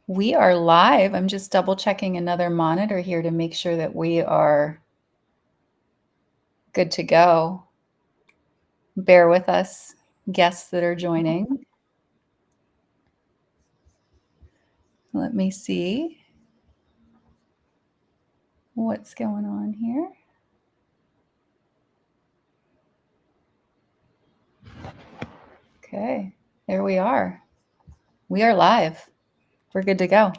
We are live. I'm just double checking another monitor here to make sure that we are good to go. Bear with us, guests that are joining. Let me see what's going on here. Okay, there we are. We are live. We're good to go.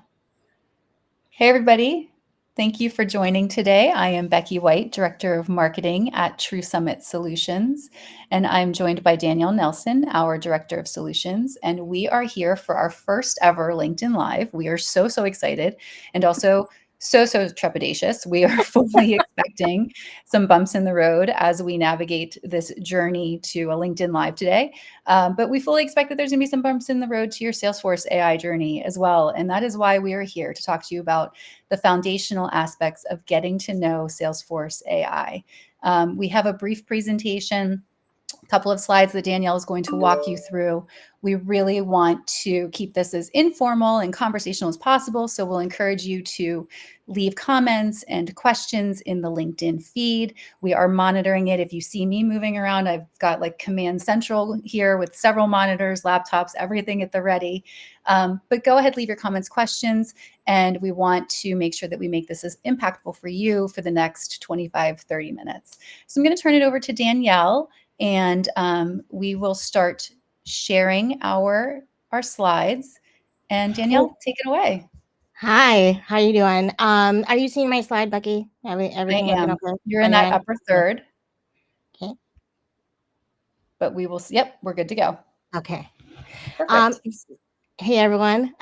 Hey, everybody. Thank you for joining today. I am Becky White, Director of Marketing at TruSummit Solutions, and I'm joined by Danielle Nelson, our Director of Solutions, and we are here for our first ever LinkedIn Live. We are so excited and also so trepidatious. We are fully expecting some bumps in the road as we navigate this journey to a LinkedIn Live today. But we fully expect that there's going to be some bumps in the road to your Salesforce AI journey as well. And that is why we are here to talk to you about the foundational aspects of getting to know Salesforce AI. We have a brief presentation, a couple of slides that Danielle is going to walk you through. We really want to keep this as informal and conversational as possible. So we'll encourage you to leave comments and questions in the LinkedIn feed. We are monitoring it. If you see me moving around, I've got like Command Central here with several monitors, laptops, everything at the ready. But go ahead, leave your comments, questions, and we want to make sure that we make this as impactful for you for the next 25, 30 minutes. So I'm going to turn it over to Danielle, and we will start sharing our slides. And Danielle, take it away. Hi, how you doing? Are you seeing my slide, Becky? I Everything looking am. okay You're in on your that end? upper third, Okay. but we will, yep, we're good to go. Okay. Perfect. Hey everyone.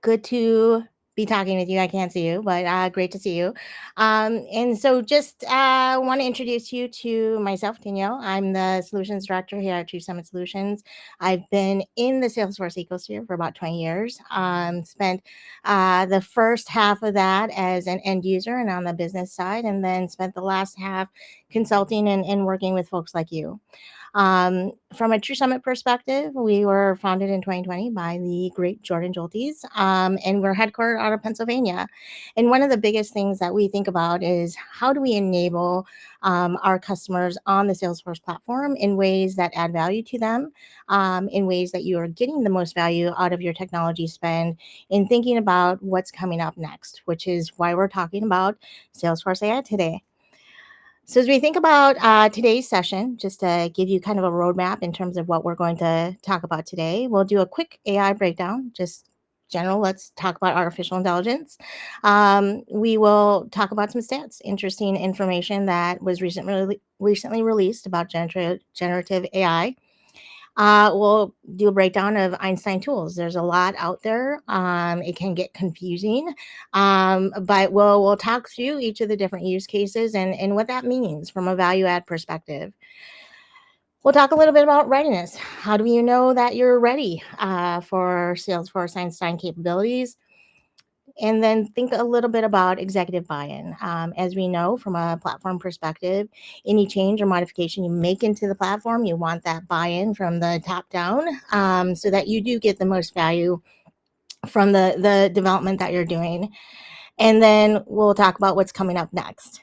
Good to be talking with you. I can't see you, but great to see you. And so just want to introduce you to myself, Danielle. I'm the solutions director here at TruSummit Solutions. I've been in the Salesforce ecosystem for about 20 years. Spent the first half of that as an end user and on the business side, and then spent the last half consulting and working with folks like you. From a TruSummit perspective, we were founded in 2020 by the great Jordan Joltes, and we're headquartered out of Pennsylvania. And one of the biggest things that we think about is how do we enable our customers on the Salesforce platform in ways that add value to them, in ways that you are getting the most value out of your technology spend, in thinking about what's coming up next, which is why we're talking about Salesforce AI today. So as we think about today's session, just to give you kind of a roadmap in terms of what we're going to talk about today, we'll do a quick AI breakdown, just general. Let's talk about artificial intelligence. We will talk about some stats, interesting information that was recently released about generative AI. We'll do a breakdown of Einstein tools. There's a lot out there. It can get confusing, but we'll talk through each of the different use cases and what that means from a value add perspective. We'll talk a little bit about readiness. How do you know that you're ready for Salesforce Einstein capabilities? And then think a little bit about executive buy-in. As we know from a platform perspective, any change or modification you make into the platform, you want that buy-in from the top down, so that you do get the most value from the development that you're doing. And then we'll talk about what's coming up next.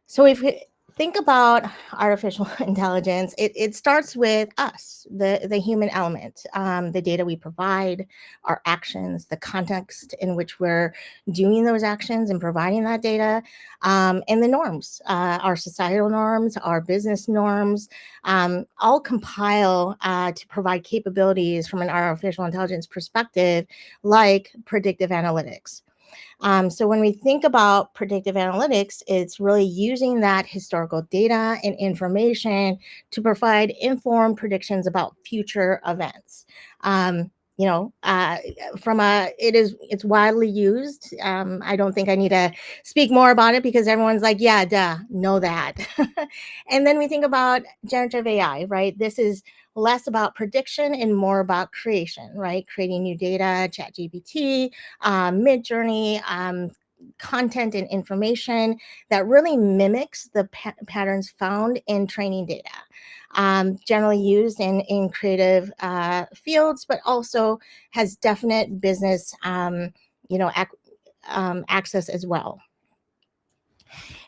So if we think about artificial intelligence, it starts with us, the human element, the data we provide, our actions, the context in which we're doing those actions and providing that data, and the norms, our societal norms, our business norms, all compile to provide capabilities from an artificial intelligence perspective, like predictive analytics. So when we think about predictive analytics, it's really using that historical data and information to provide informed predictions about future events. You know, it's widely used. I don't think I need to speak more about it because everyone's like, yeah, duh, know that. And then we think about generative AI, right? This is less about prediction and more about creation, right? Creating new data, ChatGPT, Midjourney, content and information that really mimics the patterns found in training data, generally used in creative fields, but also has definite business, access as well.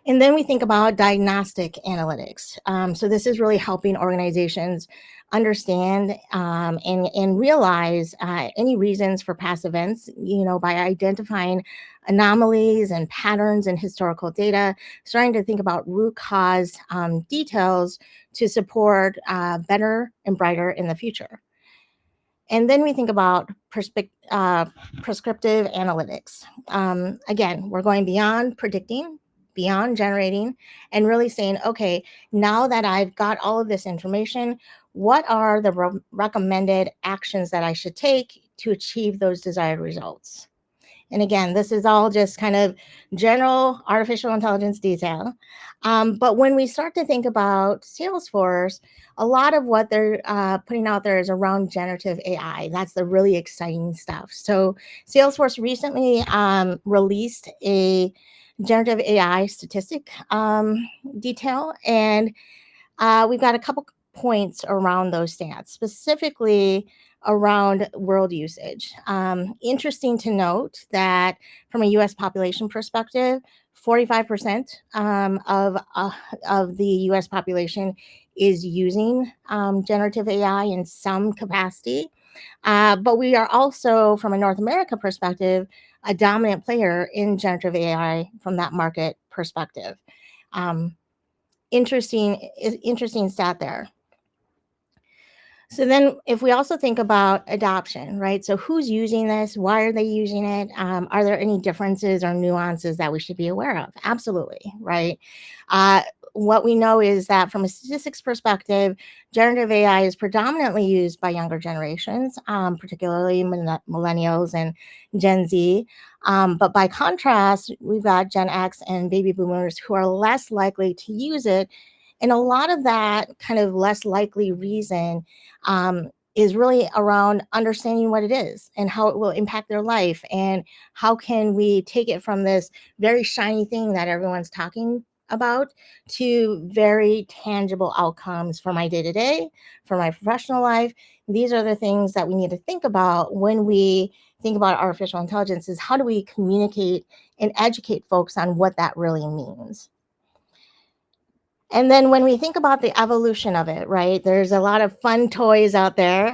And then we think about diagnostic analytics. So this is really helping organizations understand and realize any reasons for past events, by identifying anomalies and patterns in historical data, starting to think about root cause details to support better and brighter in the future. And then we think about prescriptive analytics. Again, we're going beyond predicting, beyond generating, and really saying, okay, now that I've got all of this information, what are the recommended actions that I should take to achieve those desired results? And again, this is all just kind of general artificial intelligence detail. But when we start to think about Salesforce, a lot of what they're putting out there is around generative AI. That's the really exciting stuff. So Salesforce recently released a generative AI statistic detail, and we've got a couple points around those stats, specifically around world usage. Interesting to note that from a US population perspective, 45% of the US population is using generative AI in some capacity. But we are also, from a North America perspective, a dominant player in generative AI from that market perspective. Um, interesting stat there. So then if we also think about adoption, right? So who's using this? Why are they using it? Are there any differences or nuances that we should be aware of? Absolutely, right? Uh, what we know is that from a statistics perspective, generative AI is predominantly used by younger generations, particularly millennials and Gen Z. But by contrast, we've got Gen X and baby boomers who are less likely to use it. And a lot of that kind of less likely reason is really around understanding what it is and how it will impact their life, and how can we take it from this very shiny thing that everyone's talking about to very tangible outcomes for my day-to-day, for my professional life. These are the things that we need to think about when we think about artificial intelligence, is how do we communicate and educate folks on what that really means. And then when we think about the evolution of it, right, there's a lot of fun toys out there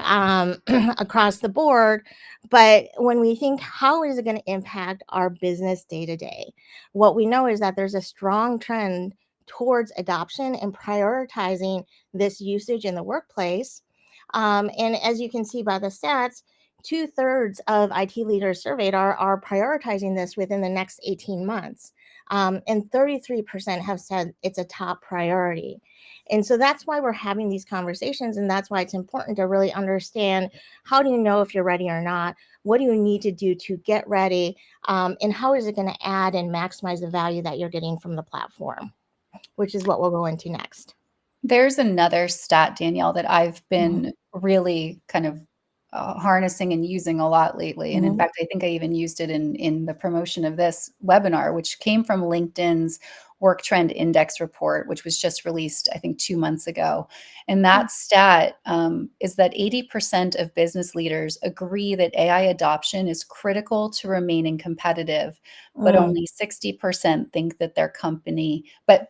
across the board. But when we think, how is it going to impact our business day to day? What we know is that there's a strong trend towards adoption and prioritizing this usage in the workplace. And as you can see by the stats, 2/3 of IT leaders surveyed are prioritizing this within the next 18 months. And 33% have said it's a top priority. And so that's why we're having these conversations. And that's why it's important to really understand, how do you know if you're ready or not? What do you need to do to get ready? And how is it going to add and maximize the value that you're getting from the platform, which is what we'll go into next. There's another stat, Danielle, that I've Mhm. been really kind of harnessing and using a lot lately. And in Mhm. fact, I think I even used it in the promotion of this webinar, which came from LinkedIn's Work Trend Index report, which was just released, I think, 2 months ago. And that stat is that 80% of business leaders agree that AI adoption is critical to remaining competitive, but Mm. only 60% think that their company, but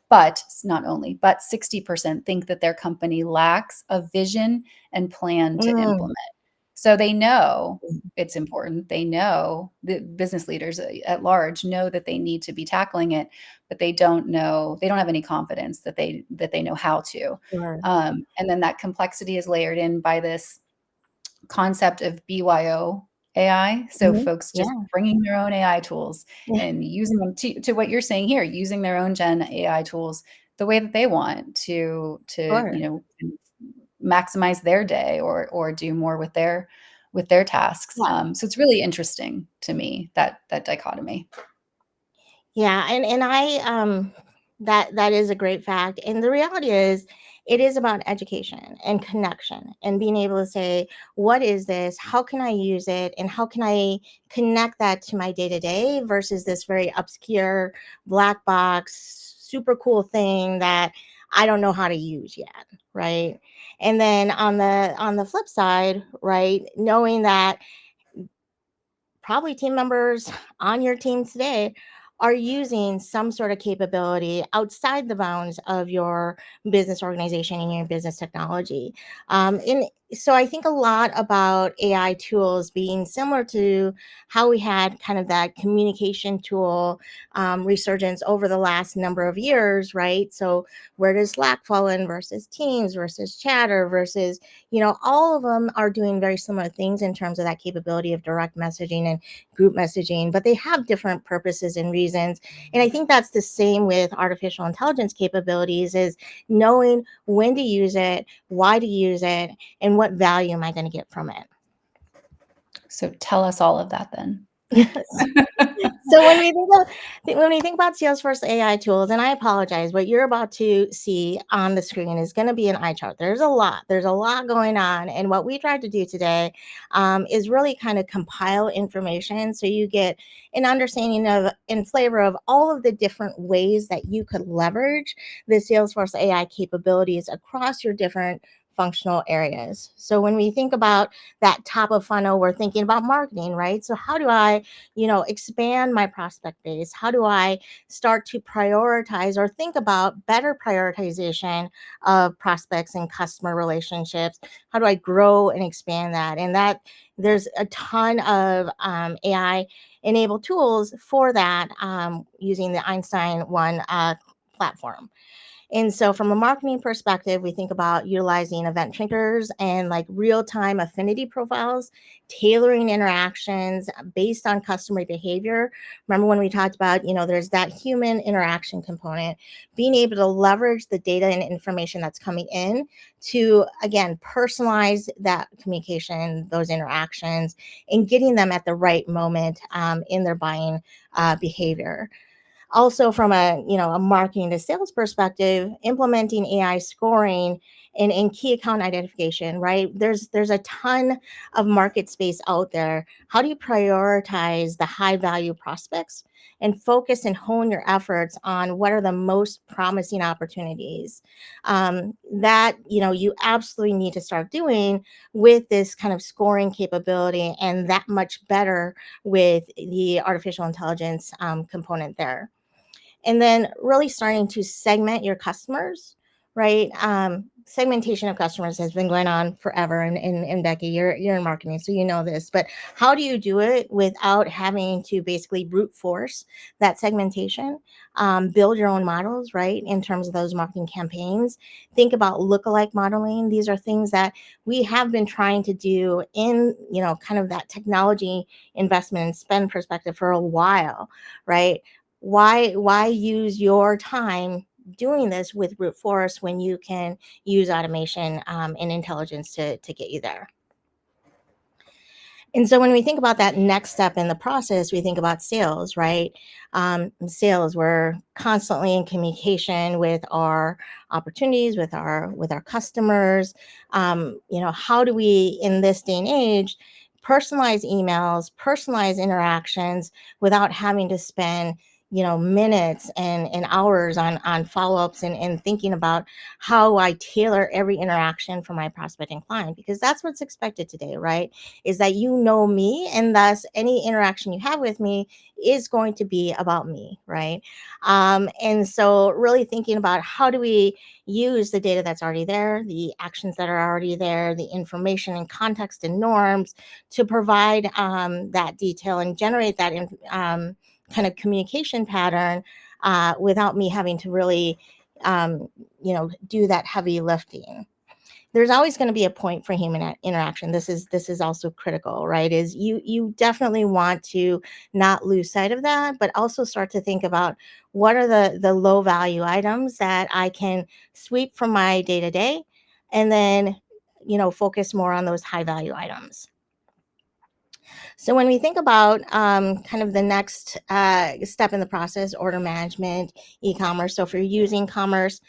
not only, but 60% think that their company lacks a vision and plan to Mm. implement. So they know it's important. They know, the business leaders at large know that they need to be tackling it, but they don't have any confidence that they know how to. Sure. And then that complexity is layered in by this concept of BYO AI. So Mhm. folks just Yeah. bringing their own AI tools Yeah. and using them to what you're saying here, using their own Gen AI tools the way that they want to Sure. maximize their day or do more with their tasks. Yeah. So it's really interesting to me, that dichotomy. Yeah, and I That is a great fact. And the reality is, it is about education and connection and being able to say, what is this? How can I use it? And how can I connect that to my day to day versus this very obscure black box, super cool thing that I don't know how to use yet, right? And then on the flip side, right, knowing that probably team members on your team today are using some sort of capability outside the bounds of your business organization and your business technology. And so I think a lot about AI tools being similar to how we had kind of that communication tool resurgence over the last number of years, right? So where does Slack fall in versus Teams versus Chatter versus, all of them are doing very similar things in terms of that capability of direct messaging and group messaging, but they have different purposes and reasons. And I think that's the same with artificial intelligence capabilities, is knowing when to use it, why to use it, and what value am I going to get from it. So tell us all of that then. Yes. So when we think about Salesforce AI tools, and I apologize, what you're about to see on the screen is going to be an eye chart. There's a lot going on, and what we tried to do today is really kind of compile information so you get an understanding of and flavor of all of the different ways that you could leverage the Salesforce AI capabilities across your different functional areas. So when we think about that top of funnel, we're thinking about marketing, right? So how do I expand my prospect base? How do I start to prioritize or think about better prioritization of prospects and customer relationships? How do I grow and expand that? And that there's a ton of AI enabled tools for that using the Einstein One platform. And so, from a marketing perspective, we think about utilizing event triggers and like real time affinity profiles, tailoring interactions based on customer behavior. Remember when we talked about, there's that human interaction component, being able to leverage the data and information that's coming in to, again, personalize that communication, those interactions, and getting them at the right moment in their buying behavior. Also from a marketing to sales perspective, implementing AI scoring and key account identification, right? There's a ton of market space out there. How do you prioritize the high value prospects and focus and hone your efforts on what are the most promising opportunities that you absolutely need to start doing with this kind of scoring capability, and that much better with the artificial intelligence component there. And then really starting to segment your customers, right? Segmentation of customers has been going on forever. And Becky, you're in marketing, so you know this. But how do you do it without having to basically brute force that segmentation? Build your own models, right? In terms of those marketing campaigns, think about lookalike modeling. These are things that we have been trying to do in kind of that technology investment and spend perspective for a while, right? Why use your time doing this with brute force when you can use automation and intelligence to get you there? And so when we think about that next step in the process, we think about sales, right? Sales, we're constantly in communication with our opportunities, with our customers. How do we, in this day and age, personalize emails, personalize interactions without having to spend minutes and hours on follow-ups and thinking about how I tailor every interaction for my prospect and client, because that's what's expected today, right? Is that me, and thus any interaction you have with me is going to be about me, right? And so really thinking about how do we use the data that's already there, the actions that are already there, the information and context and norms to provide that detail and generate that kind of communication pattern without me having to really do that heavy lifting. There's always going to be a point for human interaction. This is also critical, right? Is you definitely want to not lose sight of that, but also start to think about what are the low value items that I can sweep from my day to day, and then focus more on those high value items. So when we think about kind of the next step in the process, order management, e-commerce. So if you're using commerce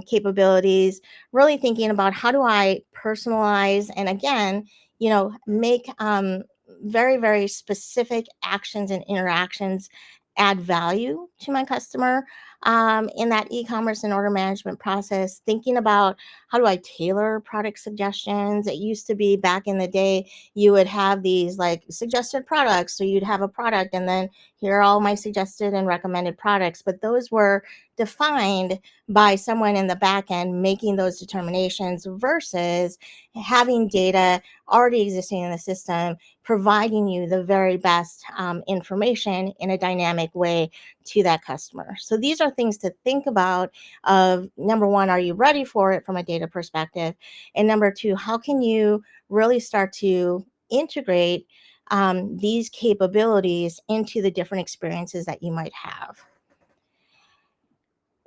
capabilities, really thinking about how do I personalize and again, make very, very specific actions and interactions add value to my customer in that e-commerce and order management process, thinking about how do I tailor product suggestions. It used to be back in the day you would have these like suggested products. So you'd have a product and then here are all my suggested and recommended products. But those were defined by someone in the back end making those determinations versus having data already existing in the system, providing you the very best information in a dynamic way to that customer. So these are things to think about of number one, are you ready for it from a data perspective? And number two, how can you really start to integrate these capabilities into the different experiences that you might have.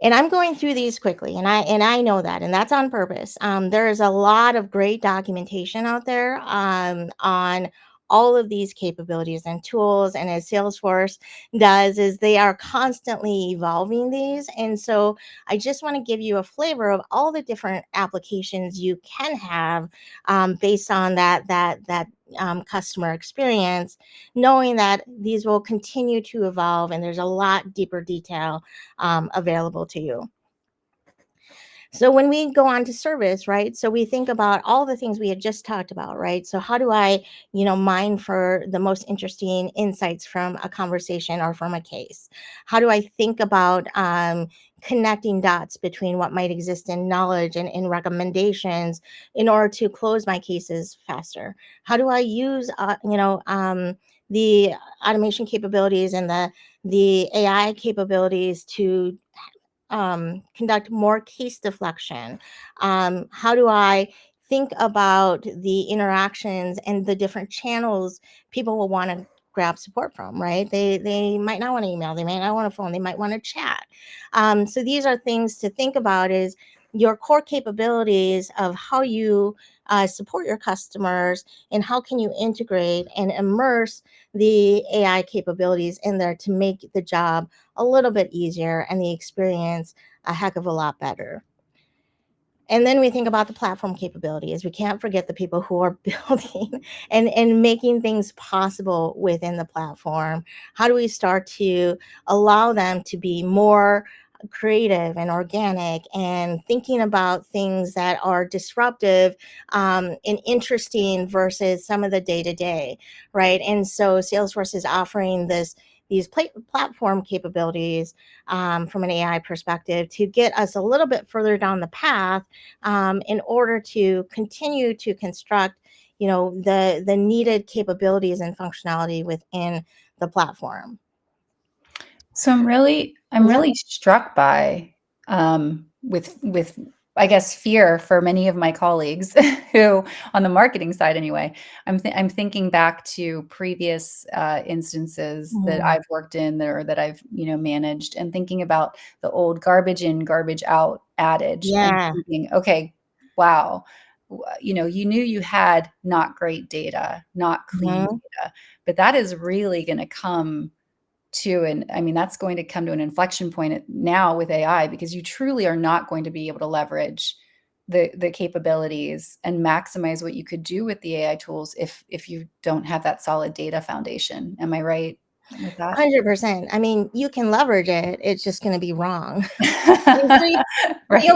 And I'm going through these quickly, and I know that, and that's on purpose. There is a lot of great documentation out there on all of these capabilities and tools. And as Salesforce does, is they are constantly evolving these. And so I just want to give you a flavor of all the different applications you can have based on that customer experience, knowing that these will continue to evolve, and there's a lot deeper detail available to you. So when we go on to service, right? So we think about all the things we had just talked about, right? So how do I, mine for the most interesting insights from a conversation or from a case? How do I think about connecting dots between what might exist in knowledge and in recommendations in order to close my cases faster? How do I use, the automation capabilities and the AI capabilities to conduct more case deflection? How do I think about the interactions and the different channels people will want to grab support from, right? They might not want to email, they might not want to phone, they might want to chat. So these are things to think about is your core capabilities of how you support your customers and how can you integrate and immerse the AI capabilities in there to make the job a little bit easier and the experience a heck of a lot better. And then we think about the platform capabilities. We can't forget the people who are building and making things possible within the platform. How do we start to allow them to be more creative and organic and thinking about things that are disruptive and interesting versus some of the day-to-day, right? And so Salesforce is offering these platform capabilities from an AI perspective to get us a little bit further down the path in order to continue to construct, the needed capabilities and functionality within the platform. So I'm Yeah. really struck by with I guess fear for many of my colleagues who on the marketing side anyway. I'm thinking back to previous instances that Mhm. I've worked in that I've managed, and thinking about the old garbage in garbage out adage, and Yeah. thinking, okay, wow, you knew you had not great data, not clean Mhm. data, but that is really going to come to, and I mean, that's going to come to an inflection point now with AI, because you truly are not going to be able to leverage the capabilities and maximize what you could do with the AI tools if you don't have that solid data foundation. Am I right with that? 100%. I mean, you can leverage it. It's just going to be wrong. And so Right.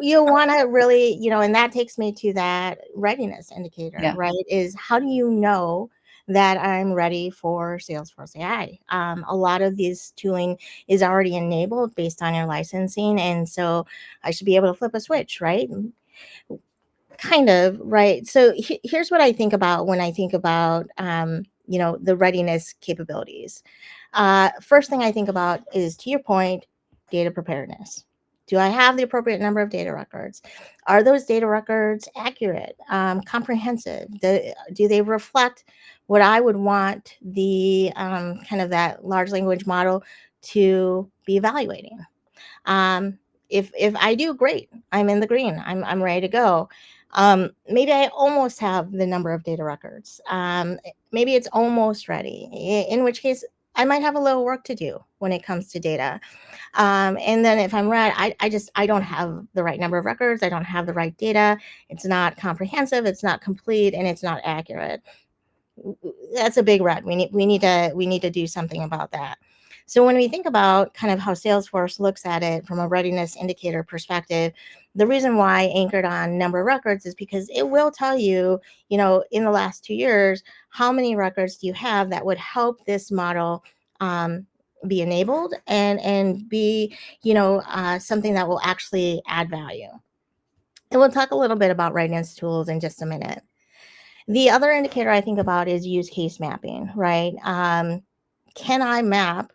you'll want to really, and that takes me to that readiness indicator, Yeah. right? Is how do you know that I'm ready for Salesforce AI? A lot of this tooling is already enabled based on your licensing, and so I should be able to flip a switch, right? Kind of, right. So here's what I think about when I think about, the readiness capabilities. First thing I think about is, to your point, data preparedness. Do I have the appropriate number of data records? Are those data records accurate, comprehensive? Do they reflect what I would want the kind of that large language model to be evaluating? Um, if I do, great, I'm in the green, I'm ready to go. Maybe I almost have the number of data records. Maybe it's almost ready, in which case I might have a little work to do when it comes to data. And then if I'm right, I don't have the right number of records. I don't have the right data. It's not comprehensive. It's not complete, and it's not accurate. That's a big red. We need to do something about that. So when we think about kind of how Salesforce looks at it from a readiness indicator perspective, the reason why I anchored on number of records is because it will tell you, in the last 2 years, how many records do you have that would help this model be enabled and be, something that will actually add value. And we'll talk a little bit about readiness tools in just a minute. The other indicator I think about is use case mapping, right? Can I map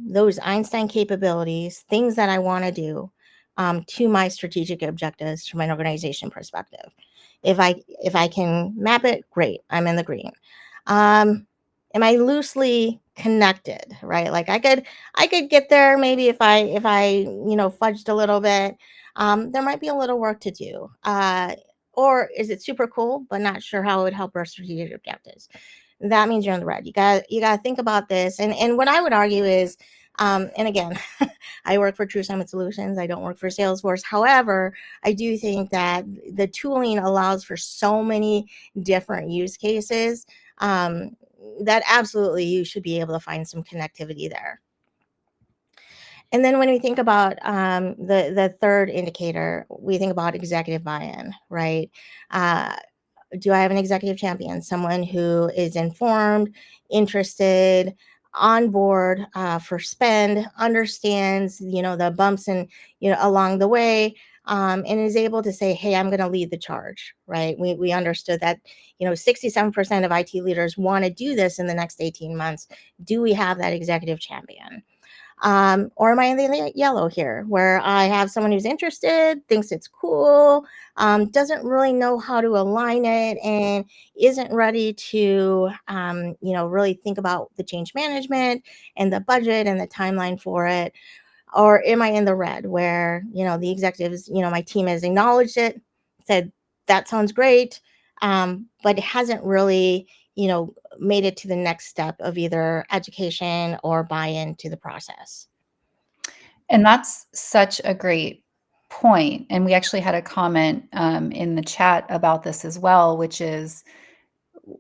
those Einstein capabilities, things that I want to do, to my strategic objectives from an organization perspective? If I can map it, great, I'm in the green. Am I loosely connected, right? Like I could get there maybe if I fudged a little bit. There might be a little work to do. Or is it super cool but not sure how it would help our strategic objectives? That means you're in the red. You got to think about this. And what I would argue is, and again, I work for TruSummit Solutions. I don't work for Salesforce. However, I do think that the tooling allows for so many different use cases, that absolutely you should be able to find some connectivity there. And then when we think about the third indicator, we think about executive buy-in, right? Do I have an executive champion, someone who is informed, interested, on board for spend, understands, the bumps and, along the way, and is able to say, hey, I'm going to lead the charge, right? We understood that, 67% of IT leaders want to do this in the next 18 months. Do we have that executive champion? Or am I in the yellow here, where I have someone who's interested, thinks it's cool, doesn't really know how to align it, and isn't ready to, really think about the change management and the budget and the timeline for it? Or am I in the red, where, the executives, my team has acknowledged it, said, that sounds great, but it hasn't really, made it to the next step of either education or buy-in to the process. And that's such a great point. And we actually had a comment in the chat about this as well, which is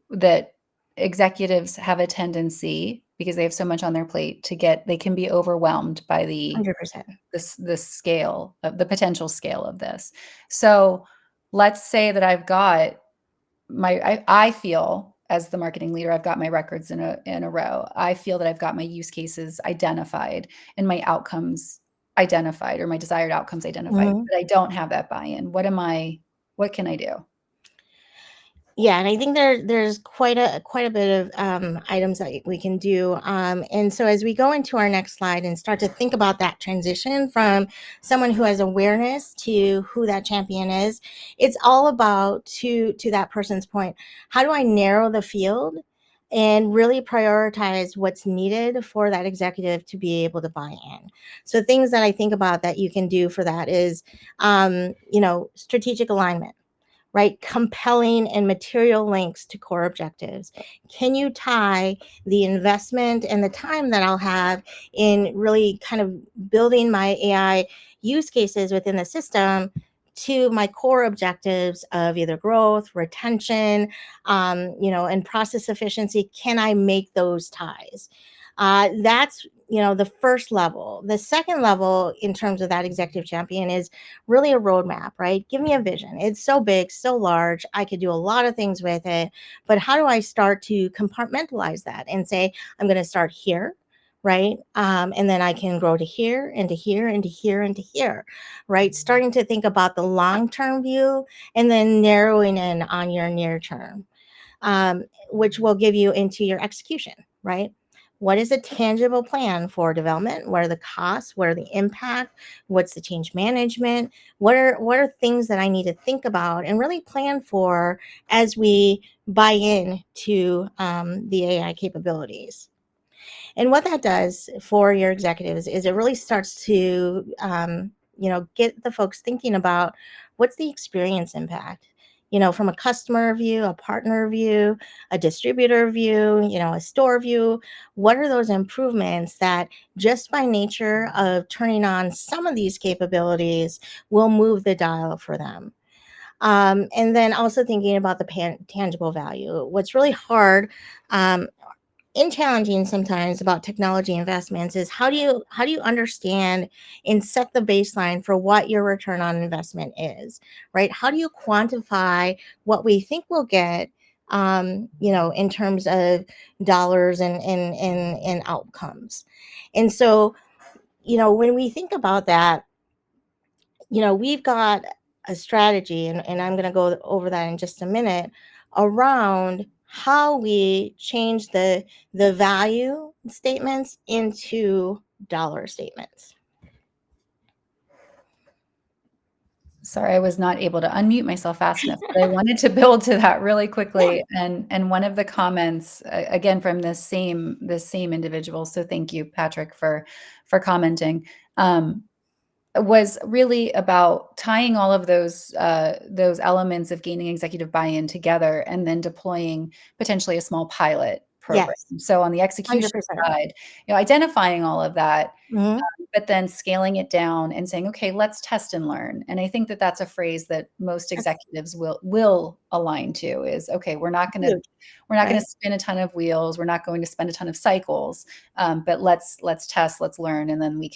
that executives have a tendency, because they have so much on their plate, they can be overwhelmed by 100%. this scale of the potential scale of this. So let's say that I've got I feel, as the marketing leader, I've got my records in a row. I feel that I've got my use cases identified and my outcomes identified, or my desired outcomes identified, Mhm. but I don't have that buy-in. What can I do? Yeah, and I think there's quite a bit of items that we can do. And so as we go into our next slide and start to think about that transition from someone who has awareness to who that champion is, it's all about, to that person's point, how do I narrow the field and really prioritize what's needed for that executive to be able to buy in? So things that I think about that you can do for that is, strategic alignment, right? Compelling and material links to core objectives. Can you tie the investment and the time that I'll have in really kind of building my AI use cases within the system to my core objectives of either growth, retention, and process efficiency? Can I make those ties? That's the first level. The second level in terms of that executive champion is really a roadmap, right? Give me a vision. It's so big, so large. I could do a lot of things with it, but how do I start to compartmentalize that and say, I'm going to start here, right? And then I can grow to here and to here and to here and to here, right? Starting to think about the long-term view and then narrowing in on your near term, which will give you into your execution, right? What is a tangible plan for development? What are the costs? What are the impact? What's the change management? What are things that I need to think about and really plan for as we buy in to the AI capabilities? And what that does for your executives is it really starts to get the folks thinking about what's the experience impact, from a customer view, a partner view, a distributor view, a store view. What are those improvements that just by nature of turning on some of these capabilities will move the dial for them? And then also thinking about the tangible value. What's really hard um, and challenging sometimes about technology investments is how do you understand and set the baseline for what your return on investment is, right? How do you quantify what we think we'll get, in terms of dollars and outcomes? And so, when we think about that, we've got a strategy, and I'm going to go over that in just a minute, around how we change the value statements into dollar statements. Sorry, I was not able to unmute myself fast enough, but I wanted to build to that really Yeah. quickly. And one of the comments, again, from this same individual, so thank you, Patrick, for commenting, was really about tying all of those elements of gaining executive buy-in together and then deploying potentially a small pilot program. Yes. So on the execution 100%. side, identifying all of that, Mhm. but then scaling it down and saying, okay, let's test and learn. And I think that that's a phrase that most That's executives will align to is, okay, huge, we're not going right? to spin a ton of wheels. We're not going to spend a ton of cycles, but let's test, let's learn, and then we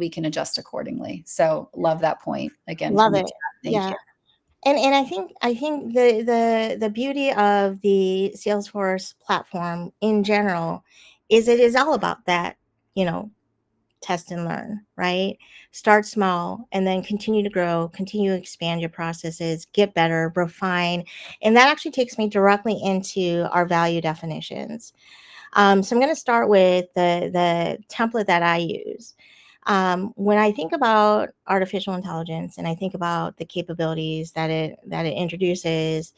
can adjust accordingly. So love that point again from Love the it. chat. Thank Yeah. you. And I think the beauty of the Salesforce platform in general is it is all about that, you know, test and learn, right? Start small and then continue to grow, continue to expand your processes, get better, refine. And that actually takes me directly into our value definitions. So I'm going to start with the template that I use. When I think about artificial intelligence and I think about the capabilities that it introduces,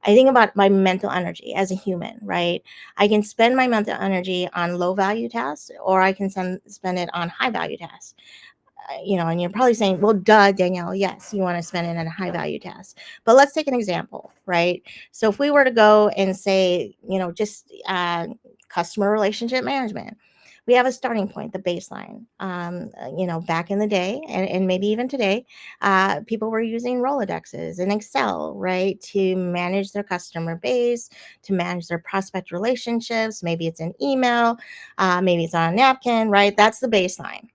I think about my mental energy as a human, right? I can spend my mental energy on low value tasks, or I can spend it on high value tasks. And you're probably saying, well, duh, Danielle, yes, you want to spend it on a high value task. But let's take an example, right? So if we were to go and say, just customer relationship management, we have a starting point, the baseline. Back in the day, and maybe even today, people were using Rolodexes and Excel, right, to manage their customer base, to manage their prospect relationships. Maybe it's an email, maybe it's on a napkin, right? That's the baseline.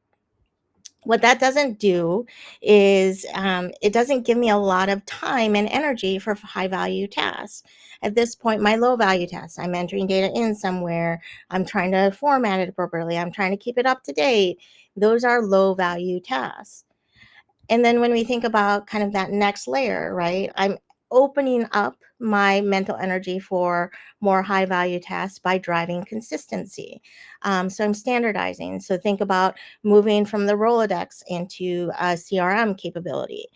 What that doesn't do is it doesn't give me a lot of time and energy for high value tasks. At this point, my low value tasks, I'm entering data in somewhere, I'm trying to format it appropriately, I'm trying to keep it up to date. Those are low value tasks. And then when we think about kind of that next layer, right, I'm opening up my mental energy for more high value tasks by driving consistency. So I'm standardizing. So think about moving from the Rolodex into a CRM capability.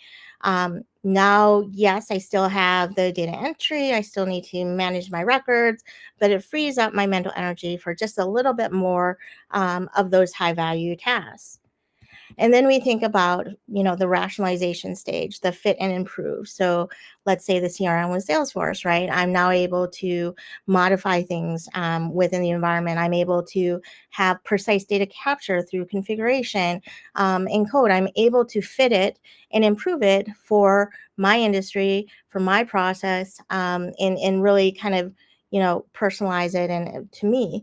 Now, yes, I still have the data entry, I still need to manage my records, but it frees up my mental energy for just a little bit more of those high value tasks. And then we think about, the rationalization stage, the fit and improve. So let's say the CRM was Salesforce, right? I'm now able to modify things within the environment. I'm able to have precise data capture through configuration and code. I'm able to fit it and improve it for my industry, for my process, and really kind of, personalize it and to me.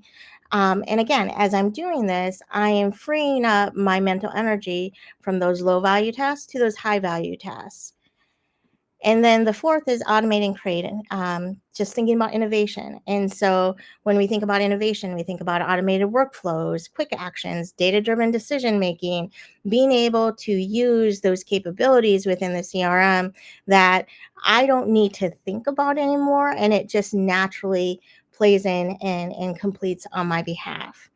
And again, as I'm doing this, I am freeing up my mental energy from those low value tasks to those high value tasks. And then the fourth is automating creating, just thinking about innovation. And so when we think about innovation, we think about automated workflows, quick actions, data driven decision making, being able to use those capabilities within the CRM that I don't need to think about anymore. And it just naturally plays in and completes on my behalf.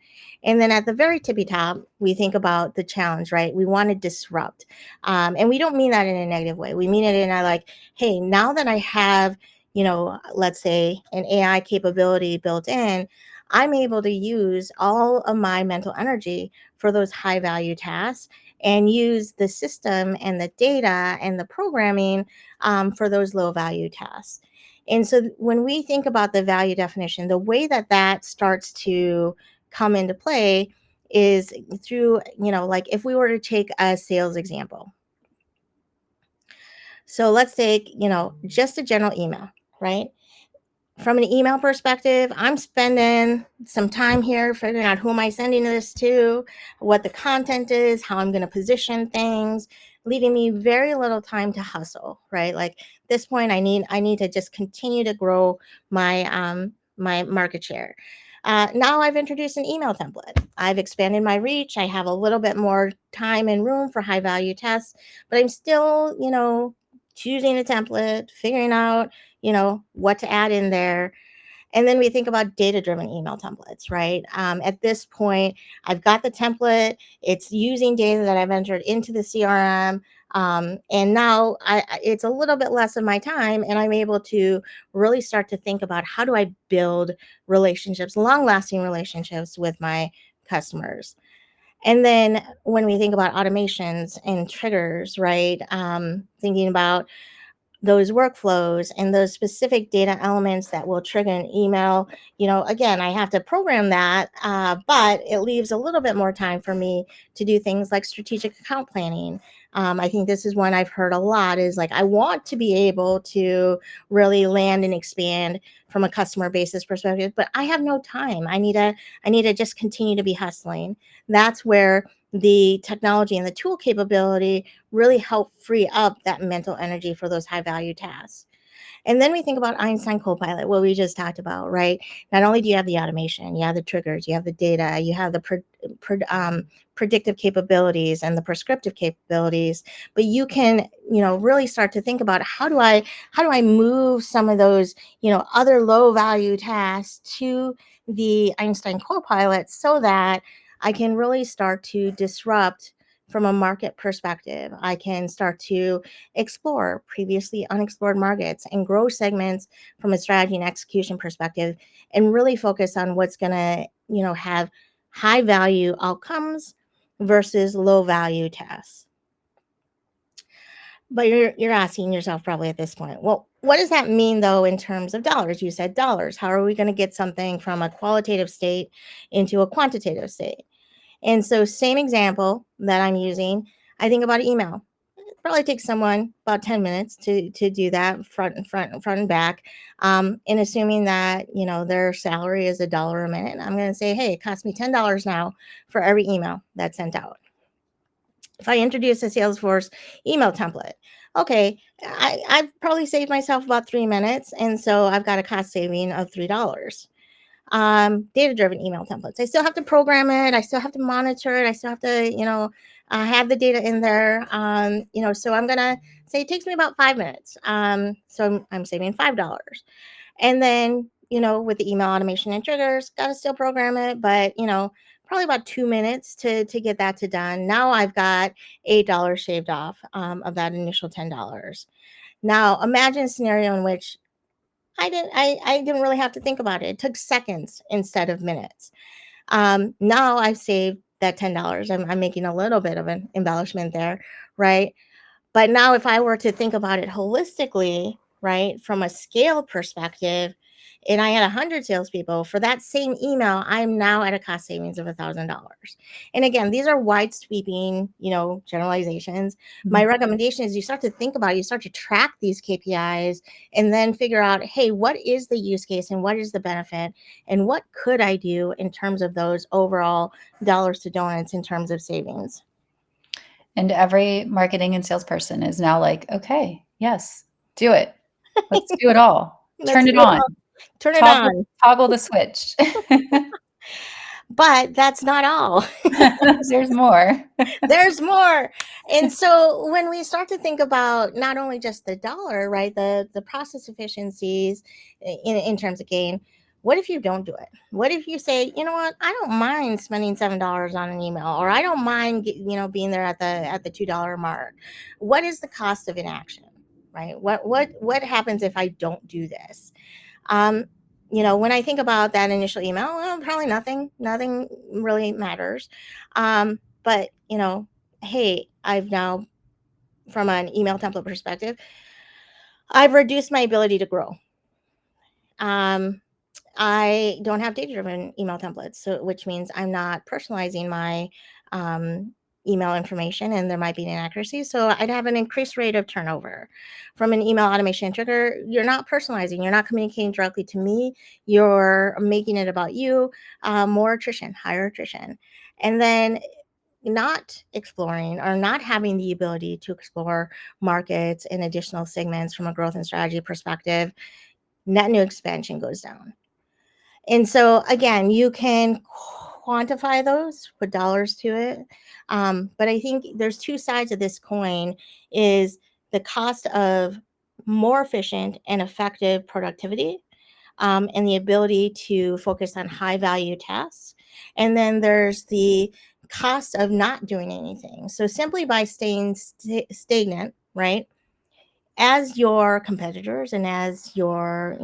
And then at the very tippy top, we think about the challenge, right? We want to disrupt. And we don't mean that in a negative way. We mean it in a like, hey, now that I have, let's say an AI capability built in, I'm able to use all of my mental energy for those high value tasks and use the system and the data and the programming for those low value tasks. And so when we think about the value definition, the way that that starts to come into play is through, like if we were to take a sales example. So let's take, just a general email, right? From an email perspective, I'm spending some time here figuring out who am I sending this to, what the content is, how I'm going to position things, leaving me very little time to hustle, right? Like at this point, I need to just continue to grow my market share. Now I've introduced an email template. I've expanded my reach. I have a little bit more time and room for high value tests, but I'm still, choosing a template, figuring out what to add in there. And then we think about data driven email templates, right? At this point, I've got the template, it's using data that I've entered into the CRM. And now it's a little bit less of my time, and I'm able to really start to think about how do I build relationships, long lasting relationships with my customers. And then when we think about automations and triggers, right? Thinking about those workflows and those specific data elements that will trigger an email. Again, I have to program that, but it leaves a little bit more time for me to do things like strategic account planning. I think this is one I've heard a lot, is like, I want to be able to really land and expand from a customer basis perspective, but I have no time. I need to just continue to be hustling. That's where the technology and the tool capability really help free up that mental energy for those high value tasks. And then we think about Einstein Copilot, what we just talked about, right? Not only do you have the automation, you have the triggers, you have the data, you have the predictive capabilities and the prescriptive capabilities, but you can, really start to think about how do I move some of those, other low value tasks to the Einstein Copilot so that I can really start to disrupt from a market perspective. I can start to explore previously unexplored markets and grow segments from a strategy and execution perspective, and really focus on what's going to, have high value outcomes versus low value tasks. But you're asking yourself probably at this point, well, what does that mean though in terms of dollars? You said dollars. How are we going to get something from a qualitative state into a quantitative state? And so, same example that I'm using, I think about email. It probably takes someone about 10 minutes to do that front and back. And assuming that, their salary is $1 a minute, I'm going to say, hey, it costs me $10 now for every email that's sent out. If I introduce a Salesforce email template, okay, I've probably saved myself about 3 minutes. And so I've got a cost saving of $3. Data driven email templates, I still have to program it, I still have to monitor it, I still have to, have the data in there. So I'm gonna say it takes me about 5 minutes. So I'm saving $5. And then, with the email automation and triggers, gotta still program it, but probably about 2 minutes to get that to done. Now I've got $8 shaved off of that initial $10. Now imagine a scenario in which I didn't really have to think about it. It took seconds instead of minutes. Now I've saved that $10. I'm making a little bit of an embellishment there, right? But now if I were to think about it holistically, right, from a scale perspective, and I had 100 salespeople for that same email, I'm now at a cost savings of $1,000. And again, these are wide sweeping, generalizations. My recommendation is you start to think about it, you start to track these KPIs, and then figure out, hey, what is the use case and what is the benefit, and what could I do in terms of those overall dollars to donuts in terms of savings. And every marketing and salesperson is now like, okay, yes, do it. Let's do it all. Let's Turn it do it on. all. Turn it Toggle, on. toggle the switch. But that's not all. There's more. There's more. And so when we start to think about not only just the dollar, right, the process efficiencies in terms of gain, what if you don't do it? What if you say, you know what, I don't mind spending $7 on an email, or I don't mind being there at the $2 mark. What is the cost of inaction? Right? What happens if I don't do this? Um, when I think about that initial email, well, probably nothing really matters. But hey, I've now, from an email template perspective, I've reduced my ability to grow. I don't have data-driven email templates, so which means I'm not personalizing my um, email information, and there might be inaccuracies. So I'd have an increased rate of turnover. From an email automation trigger, you're not personalizing, you're not communicating directly to me, you're making it about you. More attrition, higher attrition, and then not exploring or not having the ability to explore markets and additional segments from a growth and strategy perspective, net new expansion goes down. And so again, you can quantify those, put dollars to it. But I think there's two sides of this coin: is the cost of more efficient and effective productivity, and the ability to focus on high value tasks. And then there's the cost of not doing anything. So simply by staying stagnant, right? As your competitors and as your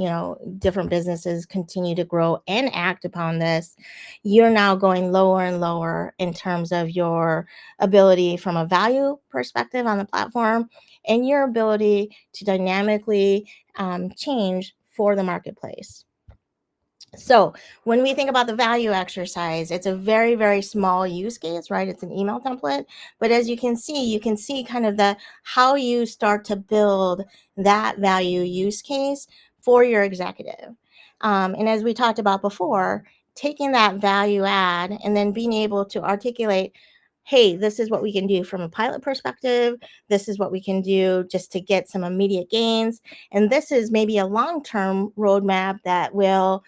different businesses continue to grow and act upon this, you're now going lower and lower in terms of your ability from a value perspective on the platform, and your ability to dynamically change for the marketplace. So when we think about the value exercise, it's a very, very small use case, right? It's an email template. But as you can see kind of the how you start to build that value use case for your executive. And as we talked about before, taking that value add and then being able to articulate, hey, this is what we can do from a pilot perspective. This is what we can do just to get some immediate gains. And this is maybe a long-term roadmap that will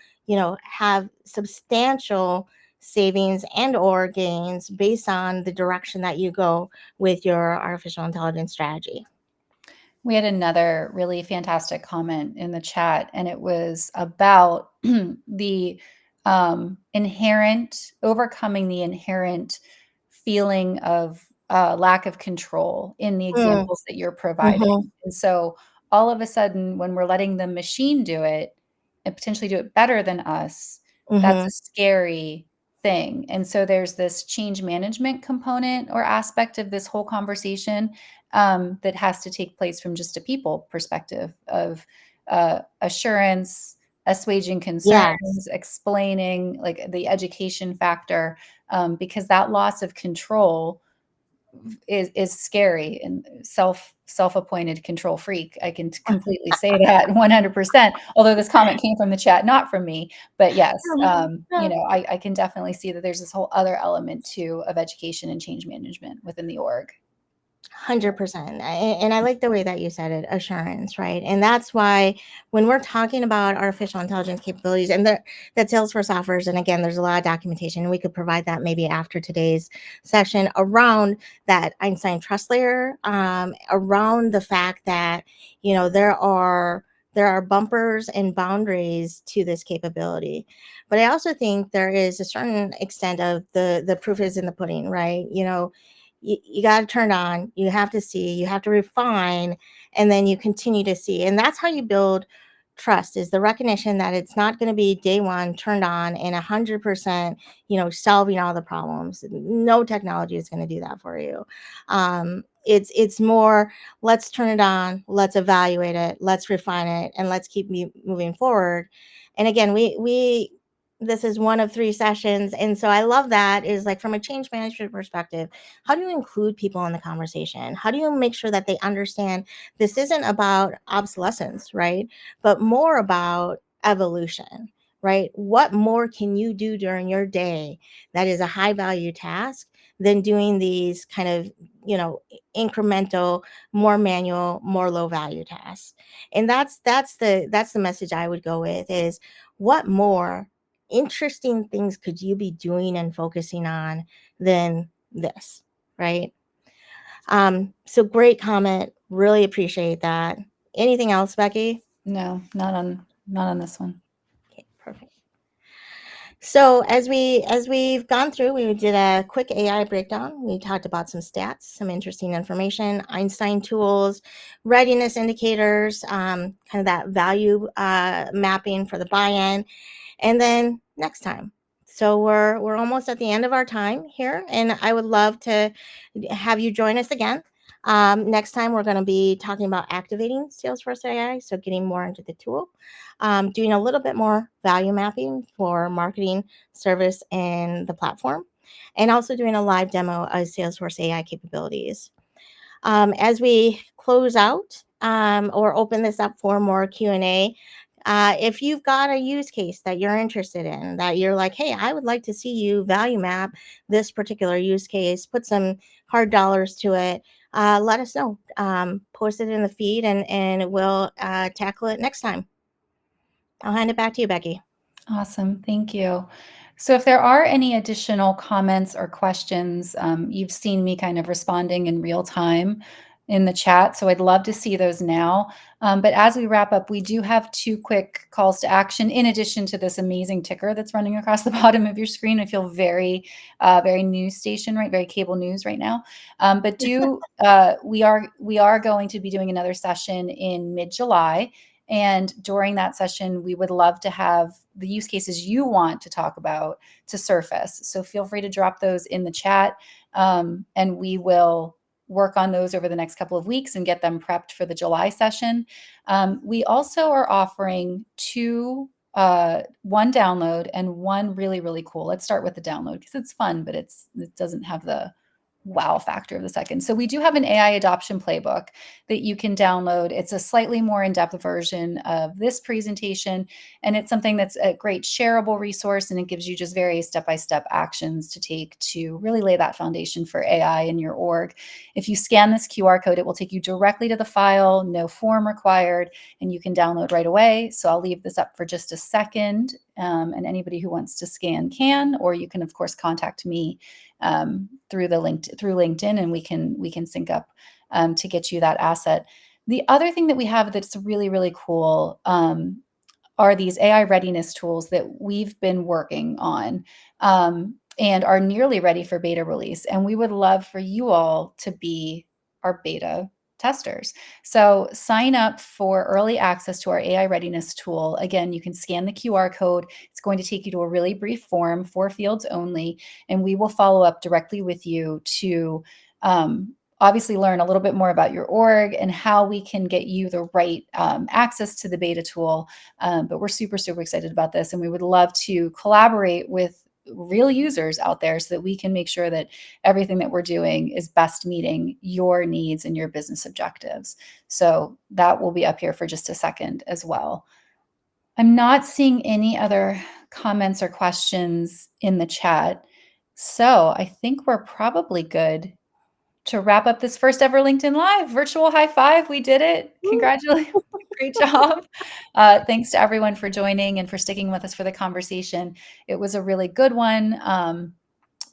have substantial savings and or gains based on the direction that you go with your artificial intelligence strategy. We had another really fantastic comment in the chat, and it was about the inherent overcoming the inherent feeling of lack of control in the Mm, examples that you're providing. mm-hmm, And so all of a sudden, when we're letting the machine do it and potentially do it better than us, that's mm-hmm. a scary thing. And so there's this change management component or aspect of this whole conversation that has to take place from just a people perspective of assurance, assuaging Yes, concerns, explaining like the education factor, because that loss of control is scary, and self-appointed control freak. I can completely say that 100%. Although this comment came from the chat, not from me, but yes, I can definitely see that there's this whole other element too of education and change management within the org. 100%. And I like the way that you said it, assurance, right? And that's why when we're talking about artificial intelligence capabilities and that Salesforce offers, and again, there's a lot of documentation, and we could provide that maybe after today's session around that Einstein trust layer, around the fact that, there are bumpers and boundaries to this capability. But I also think there is a certain extent of the proof is in the pudding, right? You got to turn on, you have to see, you have to refine, and then you continue to see. And that's how you build trust, is the recognition that it's not going to be day one turned on and 100% solving all the problems. No technology is going to do that for you. It's more, let's turn it on, let's evaluate it, let's refine it, and let's keep moving forward. And again, we this is one of 3 sessions, and so I love that, is like from a change management perspective, how do you include people in the conversation? How do you make sure that they understand this isn't about obsolescence, right? But more about evolution, right? What more can you do during your day that is a high value task than doing these kind of, incremental, more manual, more low value tasks? And that's the message I would go with, is what more interesting things could you be doing and focusing on than this, right? So great comment. Really appreciate that. Anything else, Becky? No, not on this one. Okay, perfect. So as we've gone through, we did a quick AI breakdown. We talked about some stats, some interesting information, Einstein tools, readiness indicators, kind of that value mapping for the buy-in. And then next time, So we're almost at the end of our time here, and I would love to have you join us again. Next time, we're going to be talking about activating Salesforce AI, so getting more into the tool, doing a little bit more value mapping for marketing, service, and the platform, and also doing a live demo of Salesforce AI capabilities. As we close out or open this up for more Q&A, if you've got a use case that you're interested in, that you're like, hey, I would like to see you value map this particular use case, put some hard dollars to it, let us know. Post it in the feed, and we'll tackle it next time. I'll hand it back to you, Becky. Awesome. Thank you. So if there are any additional comments or questions, you've seen me kind of responding in real time in the chat. So I'd love to see those now. But as we wrap up, we do have 2 quick calls to action in addition to this amazing ticker that's running across the bottom of your screen. I feel very, very news station, right? Very cable news right now. But we are going to be doing another session in mid-July. And during that session, we would love to have the use cases you want to talk about to surface. So feel free to drop those in the chat, and we will work on those over the next couple of weeks and get them prepped for the July session. We also are offering 2, one download and one really, really cool. Let's start with the download because it's fun, but it doesn't have the wow factor of the second. So we do have an AI adoption playbook that you can download. It's a slightly more in-depth version of this presentation, and it's something that's a great shareable resource, and it gives you just very step-by-step actions to take to really lay that foundation for AI in your org. If you scan this QR code, it will take you directly to the file, no form required, and you can download right away. So I'll leave this up for just a second, and anybody who wants to scan can, or you can of course contact me through LinkedIn, and we can sync up to get you that asset. The other thing that we have that's really, really cool are these AI readiness tools that we've been working on and are nearly ready for beta release. And we would love for you all to be our beta testers. So sign up for early access to our AI readiness tool. Again, you can scan the QR code. It's going to take you to a really brief form, 4 fields only, and we will follow up directly with you to obviously learn a little bit more about your org and how we can get you the right access to the beta tool. But we're super, super excited about this, and we would love to collaborate with real users out there so that we can make sure that everything that we're doing is best meeting your needs and your business objectives. So that will be up here for just a second as well. I'm not seeing any other comments or questions in the chat. So I think we're probably good to wrap up this first ever LinkedIn Live. Virtual high five. We did it. Congratulations. Great job. Thanks to everyone for joining and for sticking with us for the conversation. It was a really good one.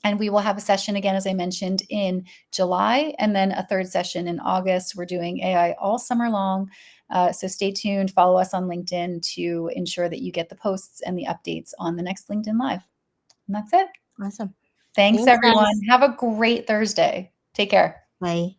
And we will have a session again, as I mentioned, in July, and then a third session in August. We're doing AI all summer long. So stay tuned. Follow us on LinkedIn to ensure that you get the posts and the updates on the next LinkedIn Live. And that's it. Awesome. Thanks, Thanks, everyone. guys. Have a great Thursday. Take care. Bye.